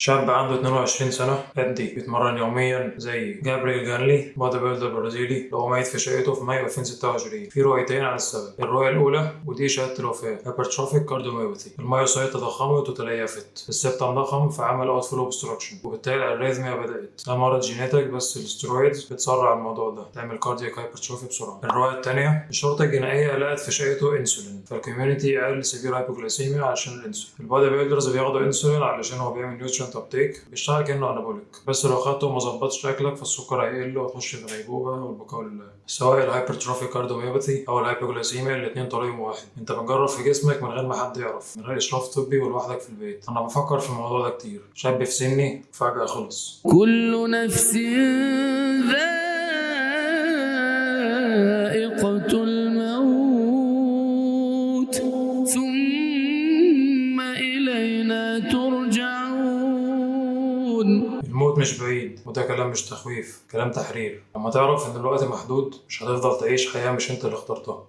شاب عنده 22 سنة قدي بيتمرن يوميا زي جابريل جانلي بودي بيلدر برازيلي اللي هو ميت في شقته في مايو 2026. في روايتين عن السبب. الرواية الأولى ودي شهادة الوفاة هايبرتروفيك كارديوميوباثي، الميوسايت تضخمت وتليفت، السبتم ضخم فعمل اوت فلو اوبستراكشن وبالتالي الاريثميا بدأت. ده مرض جينيتك بس السترويدز بتسرع الموضوع ده، تعمل كاردياك هايبرتروفي بسرعة. الرواية التانية الشرطة الجنائية لقت في شقته انسولين، فالكوميونتي قال سيفير هايبوغليسيميا عشان الانسولين. البودي بيلدرز بياخدوا انسولين علشان هو بيعمل نيوترينت ابتيك، بيشتغل كأنه انابوليك، بس لو خدته وما ظبطش اكلك فالسكر هيقل وتخش في غيبوبة والبقاء لله. سواء الهايبرتروفي كارديوميوباثي او الهايبوغليسيميا الاتنين طريقهم واحد، انت بتجرب في جسمك من غير ما حد يعرف، من غير اشراف طبي ولوحدك في البيت. انا بفكر في الموضوع ده كتير، شاب في سني فجأة خلص. كل نفس ذائقة الموت ثم إلينا ترجعون. الموت مش بعيد، وده كلام مش تخويف، كلام تحرير. لما تعرف ان الوقت محدود مش هتفضل تعيش حياة مش انت اللي اخترتها.